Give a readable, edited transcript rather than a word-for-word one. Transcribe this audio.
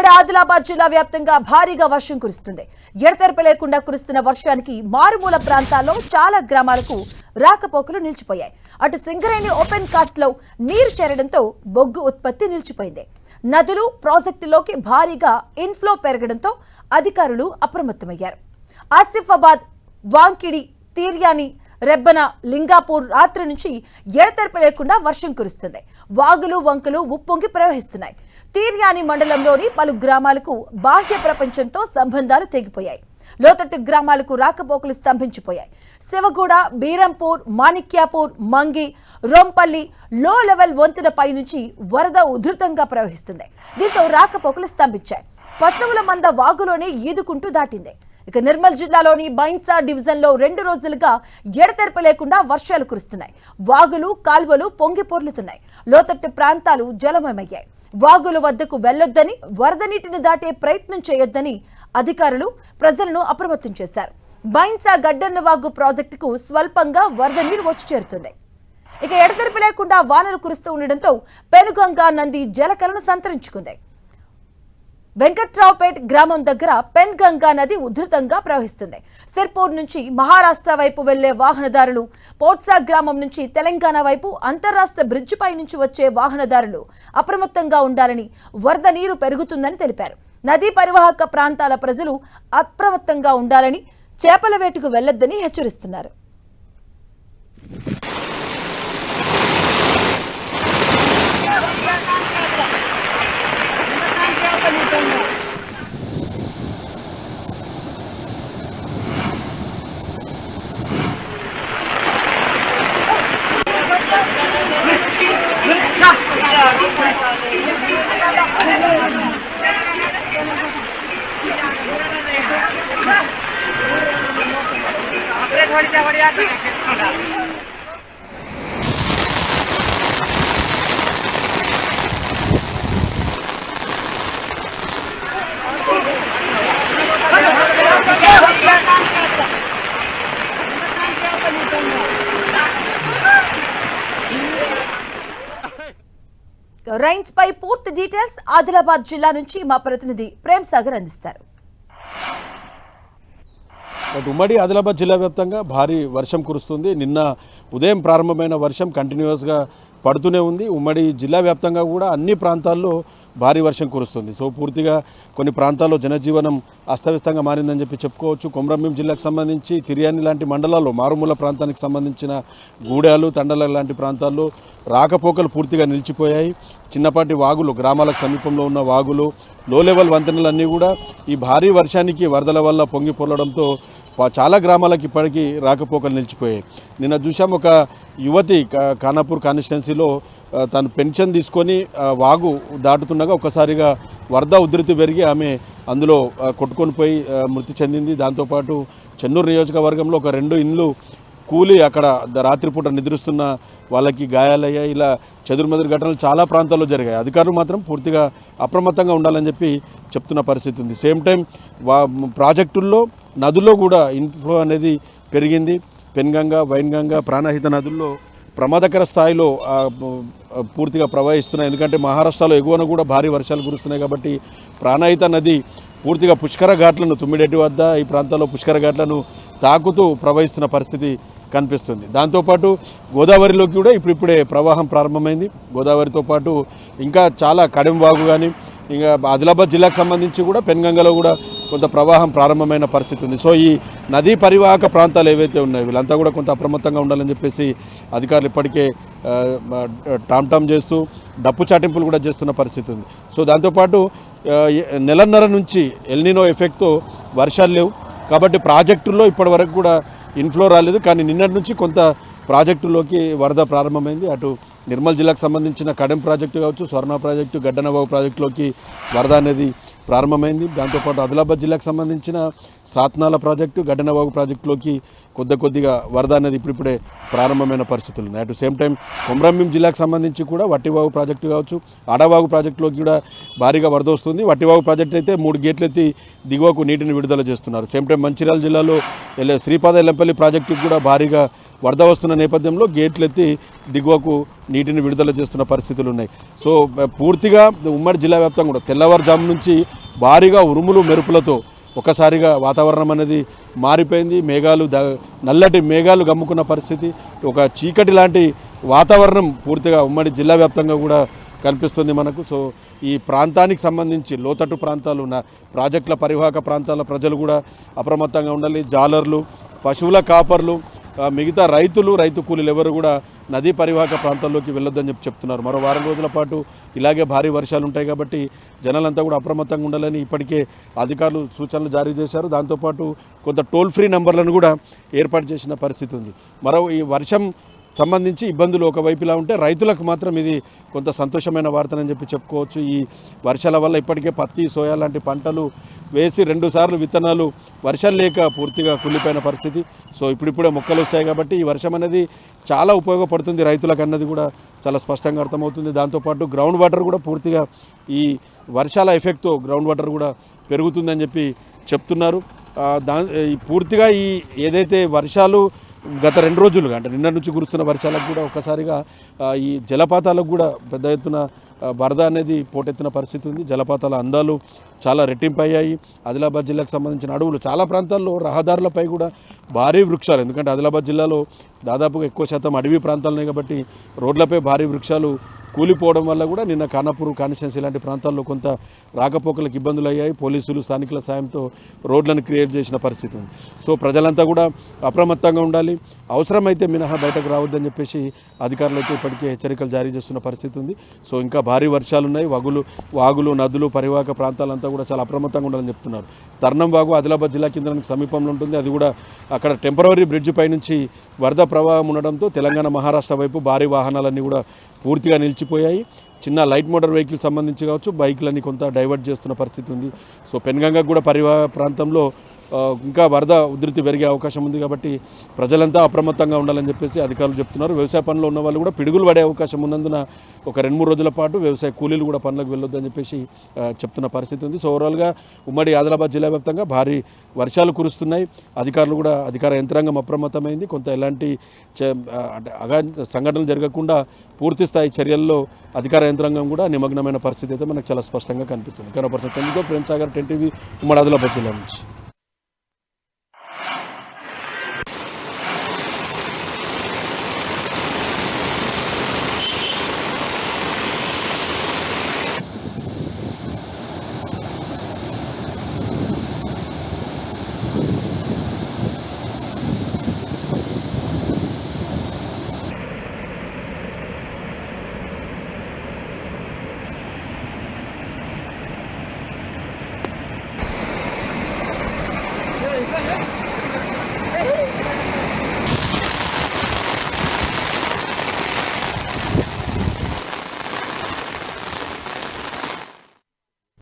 ఉమ్మడి ఆదిలాబాద్ జిల్లా వ్యాప్తంగా భారీగా వర్షం కురుస్తుంది. ఎడతెరిపి లేకుండా కురుస్తున్న వర్షానికి మారుమూల ప్రాంతాల్లో చాలా గ్రామాలకు రాకపోకలు నిలిచిపోయాయి. అటు సింగరేణి ఓపెన్ కాస్ట్ లో నీరు చేరడంతో బొగ్గు ఉత్పత్తి నిలిచిపోయింది. నదులు ప్రాజెక్టులోకి భారీగా ఇన్ఫ్లో పెరగడంతో అధికారులు అప్రమత్తమయ్యారు. ఆసిఫాబాద్, వాంకిడి, తీర్యాని, రెబ్బన, లింగాపూర్ రాత్రి నుంచి ఎడతెరిపి లేకుండా వర్షం కురుస్తుంది. వాగులు వంకలు ఉప్పొంగి ప్రవహిస్తున్నాయి. తీర్యాని మండలంలోని పలు గ్రామాలకు బాహ్య ప్రపంచంతో సంబంధాలు తెగిపోయాయి. లోతట్టు గ్రామాలకు రాకపోకలు స్తంభించిపోయాయి. శివగూడ, బీరంపూర్, మాణిక్యాపూర్, మంగి, రోంపల్లి లో లెవెల్ వంతెనపై నుంచి వరద ఉధృతంగా ప్రవహిస్తుంది. దీంతో రాకపోకలు స్తంభించాయి. పశువుల మంద వాగులోనే ఈదుకుంటూ దాటింది. ఇక నిర్మల్ జిల్లాలోని బైన్సా డివిజన్ లో 2 రోజులుగా ఎడతెరిపి లేకుండా వర్షాలు కురుస్తున్నాయి. వాగులు, కాల్వలు పొంగి పొర్లుతున్నాయి. లోతట్టు ప్రాంతాలు జలమయమయ్యాయి. వాగుల వద్దకు వెళ్లొద్దని, వరద నీటిని దాటే ప్రయత్నం చేయొద్దని అధికారులు ప్రజలను అప్రమత్తం చేశారు. బైన్సా గడ్డన్న వాగు ప్రాజెక్టుకు స్వల్పంగా వరద నీరు వచ్చి చేరుతుంది. ఇక ఎడతెరిపి లేకుండా వానలు కురుస్తూ ఉండడంతో పెనుగంగా నంది జలకలను సంతరించుకుంది. వెంకట్రావుపేట్ గ్రామం దగ్గర పెన్గంగా నది ఉధృతంగా ప్రవహిస్తుంది. సిర్పూర్ నుంచి మహారాష్ట్ర వైపు వెళ్లే వాహనదారులు, పోట్సా గ్రామం నుంచి తెలంగాణ వైపు అంతర్రాష్ట్ర బ్రిడ్జిపై నుంచి వచ్చే వాహనదారులు అప్రమత్తంగా ఉండాలని, వరద నీరు పెరుగుతుందని తెలిపారు. నదీ పరివాహక ప్రాంతాల ప్రజలు అప్రమత్తంగా ఉండాలని, చేపల వేటకు వెళ్లొద్దని హెచ్చరిస్తున్నారు. రైన్స్ పై పూర్తి డీటెయిల్స్ ఆదిలాబాద్ జిల్లా నుంచి మా ప్రతినిధి ప్రేమ్ సాగర్ అందిస్తారు. ఉమ్మడి ఆదిలాబాద్ జిల్లా వ్యాప్తంగా భారీ వర్షం కురుస్తుంది. నిన్న ఉదయం ప్రారంభమైన వర్షం కంటిన్యూస్గా పడుతూనే ఉంది. ఉమ్మడి జిల్లా వ్యాప్తంగా కూడా అన్ని ప్రాంతాల్లో భారీ వర్షం కురుస్తుంది. సో పూర్తిగా కొన్ని ప్రాంతాల్లో జనజీవనం అస్తవ్యస్తంగా మారిందని చెప్పి చెప్పుకోవచ్చు. కొమరంభీం జిల్లాకు సంబంధించి తిర్యాని లాంటి మండలాల్లో, మారుమూల ప్రాంతానికి సంబంధించిన గూడాలు, తండల లాంటి ప్రాంతాల్లో రాకపోకలు పూర్తిగా నిలిచిపోయాయి. చిన్నపాటి వాగులు, గ్రామాలకు సమీపంలో ఉన్న వాగులు, లో లెవెల్ వంతెనలన్నీ కూడా ఈ భారీ వర్షానికి వరదల వల్ల పొంగి పొరలడంతో చాలా గ్రామాలకు ఇప్పటికీ రాకపోకలు నిలిచిపోయాయి. నిన్న చూసాం, ఒక యువతి ఖానాపూర్ కాన్స్టిట్యున్సీలో తను పెన్షన్ తీసుకొని వాగు దాటుతుండగా ఒక్కసారిగా వరద ఉధృతి పెరిగి ఆమె అందులో కొట్టుకొని పోయి మృతి చెందింది. దాంతోపాటు చెన్నూరు నియోజకవర్గంలో ఒక 2 ఇండ్లు కూలి అక్కడ రాత్రిపూట నిద్రిస్తున్న వాళ్ళకి గాయాలయ్యాయి. ఇలా చెదురుమెదురు ఘటనలు చాలా ప్రాంతాల్లో జరిగాయి. అధికారులు మాత్రం పూర్తిగా అప్రమత్తంగా ఉండాలని చెప్పి చెప్తున్న పరిస్థితి ఉంది. సేమ్ టైం ప్రాజెక్టుల్లో, నదుల్లో కూడా ఇన్ఫ్లో అనేది పెరిగింది. పెన్గంగా, వైన్గంగా, ప్రాణహిత నదుల్లో ప్రమాదకర స్థాయిలో పూర్తిగా ప్రవహిస్తున్నాయి. ఎందుకంటే మహారాష్ట్రలో ఎగువన కూడా భారీ వర్షాలు కురుస్తున్నాయి కాబట్టి ప్రాణహిత నది పూర్తిగా పుష్కర ఘాట్లను, తుమ్మిడెట్టి వద్ద ఈ ప్రాంతాల్లో పుష్కర ఘాట్లను తాకుతూ ప్రవహిస్తున్న పరిస్థితి కనిపిస్తుంది. దాంతోపాటు గోదావరిలోకి కూడా ఇప్పుడిప్పుడే ప్రవాహం ప్రారంభమైంది. గోదావరితో పాటు ఇంకా చాలా కడెం వాగు కానీ, ఇంకా ఆదిలాబాద్ జిల్లాకు సంబంధించి కూడా పెన్గంగలో కూడా కొంత ప్రవాహం ప్రారంభమైన పరిస్థితి ఉంది. సో ఈ నదీ పరివాహక ప్రాంతాలు ఏవైతే ఉన్నాయో వీళ్ళంతా కూడా కొంత అప్రమత్తంగా ఉండాలని చెప్పేసి అధికారులు ఇప్పటికే టామ్ చేస్తూ డప్పు చాటింపులు కూడా చేస్తున్న పరిస్థితి ఉంది. సో దాంతోపాటు నెలన్నర నుంచి ఎల్నినో ఎఫెక్ట్తో వర్షాలు లేవు కాబట్టి ప్రాజెక్టుల్లో ఇప్పటి వరకు కూడా ఇన్ఫ్లో రాలేదు. కానీ నిన్నటి నుంచి కొంత ప్రాజెక్టులోకి వరద ప్రారంభమైంది. అటు నిర్మల్ జిల్లాకు సంబంధించిన కడెం ప్రాజెక్టు కావచ్చు, స్వర్ణ ప్రాజెక్టు, గడ్డనవాగు ప్రాజెక్టులోకి వరద అనేది ప్రారంభమైంది. దాంతోపాటు ఆదిలాబాద్ జిల్లాకు సంబంధించిన సాత్నాల ప్రాజెక్టు, గడ్డనవాగు ప్రాజెక్టులోకి కొద్దిగా వరద అనేది ఇప్పుడిప్పుడే ప్రారంభమైన పరిస్థితులు ఉన్నాయి. అటు సేమ్ టైం కొమరంభీం జిల్లాకు సంబంధించి కూడా వట్టివాగు ప్రాజెక్టు కావచ్చు, ఆడవాగు ప్రాజెక్టులోకి కూడా భారీగా వరద వస్తుంది. వట్టివాగు ప్రాజెక్టు అయితే 3 గేట్లు ఎత్తి దిగువకు నీటిని విడుదల చేస్తున్నారు. సేమ్ టైం మంచిర్యాల జిల్లాలో శ్రీపాద ఎల్లంపల్లి ప్రాజెక్టుకు కూడా భారీగా వరద వస్తున్న నేపథ్యంలో గేట్లు ఎత్తి దిగువకు నీటిని విడుదల చేస్తున్న పరిస్థితులు ఉన్నాయి. సో పూర్తిగా ఉమ్మడి జిల్లా వ్యాప్తంగా కూడా తెల్లవారుజాము నుంచి భారీగా ఉరుములు మెరుపులతో ఒకసారిగా వాతావరణం అనేది మారిపోయింది. నల్లటి మేఘాలు గమ్ముకున్న పరిస్థితి, ఒక చీకటి లాంటి వాతావరణం పూర్తిగా ఉమ్మడి జిల్లా వ్యాప్తంగా కూడా కనిపిస్తుంది మనకు. సో ఈ ప్రాంతానికి సంబంధించి లోతట్టు ప్రాంతాలు ప్రాజెక్టుల పరివాహక ప్రాంతాల ప్రజలు కూడా అప్రమత్తంగా ఉండాలి. జాలర్లు, పశువుల కాపర్లు, మిగతా రైతు కూలీలు ఎవరు కూడా నదీ పరివాహక ప్రాంతాల్లోకి వెళ్ళొద్దని చెప్తున్నారు. మరో వారం రోజుల పాటు ఇలాగే భారీ వర్షాలు ఉంటాయి కాబట్టి జనాలంతా కూడా అప్రమత్తంగా ఉండాలని ఇప్పటికే అధికారులు సూచనలు జారీ చేశారు. దాంతోపాటు కొంత టోల్ ఫ్రీ నంబర్లను కూడా ఏర్పాటు చేసిన పరిస్థితి ఉంది. ఈ వర్షం సంబంధించి ఇబ్బందులు ఒకవైపు ఇలా ఉంటే రైతులకు మాత్రం ఇది కొంత సంతోషమైన వార్తనని చెప్పుకోవచ్చు. ఈ వర్షాల వల్ల ఇప్పటికే పత్తి, సోయా లాంటి పంటలు వేసి 2 సార్లు విత్తనాలు వర్షాలు లేక పూర్తిగా కుళ్ళిపోయిన పరిస్థితి. సో ఇప్పుడిప్పుడే మొక్కలు వచ్చాయి కాబట్టి ఈ వర్షం అనేది చాలా ఉపయోగపడుతుంది రైతులకు అన్నది కూడా చాలా స్పష్టంగా అర్థమవుతుంది. దాంతోపాటు గ్రౌండ్ వాటర్ కూడా పూర్తిగా ఈ వర్షాల ఎఫెక్ట్తో గ్రౌండ్ వాటర్ కూడా పెరుగుతుందని చెప్తున్నారు. పూర్తిగా ఏదైతే వర్షాలు గత 2 రోజులుగా అంటే నిన్న నుంచి కురుస్తున్న వర్షాలకు కూడా ఒక్కసారిగా ఈ జలపాతాలకు కూడా పెద్ద ఎత్తున వరద అనేది పోటెత్తిన పరిస్థితి ఉంది. జలపాతాల అందాలు చాలా రెట్టింపయ్యాయి. ఆదిలాబాద్ జిల్లాకు సంబంధించిన అడవులు చాలా ప్రాంతాల్లో రహదారులపై కూడా భారీ వృక్షాలు, ఎందుకంటే ఆదిలాబాద్ జిల్లాలో దాదాపుగా ఎక్కువ శాతం అడవి ప్రాంతాలున్నాయి కాబట్టి రోడ్లపై భారీ వృక్షాలు కూలిపోవడం వల్ల కూడా నిన్న ఖానాపూర్, కాన్స్టిట్యున్సీ లాంటి ప్రాంతాల్లో కొంత రాకపోకలకు ఇబ్బందులు అయ్యాయి. పోలీసులు, స్థానికుల సాయంతో రోడ్లను క్రియేట్ చేసిన పరిస్థితి ఉంది. సో ప్రజలంతా కూడా అప్రమత్తంగా ఉండాలి. అవసరమైతే మినహా బయటకు రావద్దని అధికారులు అయితే ఇప్పటికే హెచ్చరికలు జారీ చేస్తున్న పరిస్థితి ఉంది. సో ఇంకా భారీ వర్షాలు ఉన్నాయి. వాగులు, నదులు, పరివాహక ప్రాంతాలంతా కూడా చాలా అప్రమత్తంగా ఉండాలని చెప్తున్నారు. తర్నం వాగు ఆదిలాబాద్ జిల్లా కేంద్రానికి సమీపంలో ఉంటుంది. అది కూడా అక్కడ టెంపరరీ బ్రిడ్జ్ పై నుంచి వరద ప్రవాహం ఉండడంతో తెలంగాణ, మహారాష్ట్ర వైపు భారీ వాహనాలన్నీ కూడా పూర్తిగా నిలిచిపోయాయి. చిన్న లైట్ మోటార్ వెహికల్ సంబంధించి కావచ్చు, బైక్లన్నీ కొంత డైవర్ట్ చేస్తున్న పరిస్థితి ఉంది. సో పెన్గంగకు కూడా పరివాహ ప్రాంతంలో ఇంకా వరద ఉధృతి పెరిగే అవకాశం ఉంది కాబట్టి ప్రజలంతా అప్రమత్తంగా ఉండాలని అధికారులు చెప్తున్నారు. వ్యవసాయ పనులు ఉన్న వాళ్ళు కూడా పిడుగులు పడే అవకాశం ఉన్నందున ఒక 2-3 రోజుల పాటు వ్యవసాయ కూలీలు కూడా పనులకు వెళ్ళొద్దని చెప్తున్న పరిస్థితి ఉంది. సో ఓవరాల్గా ఉమ్మడి ఆదిలాబాద్ జిల్లా వ్యాప్తంగా భారీ వర్షాలు కురుస్తున్నాయి. అధికార యంత్రాంగం అప్రమత్తమైంది. కొంత ఎలాంటి సంఘటనలు జరగకుండా పూర్తి స్థాయి చర్యల్లో అధికార యంత్రాంగం కూడా నిమగ్నమైన పరిస్థితి అయితే మనకు చాలా స్పష్టంగా కనిపిస్తుంది. కెమెరా ప్రేమ్ సాగర్, 10 టీవీ, ఉమ్మడి ఆదిలాబాద్ జిల్లా నుంచి. Yeah.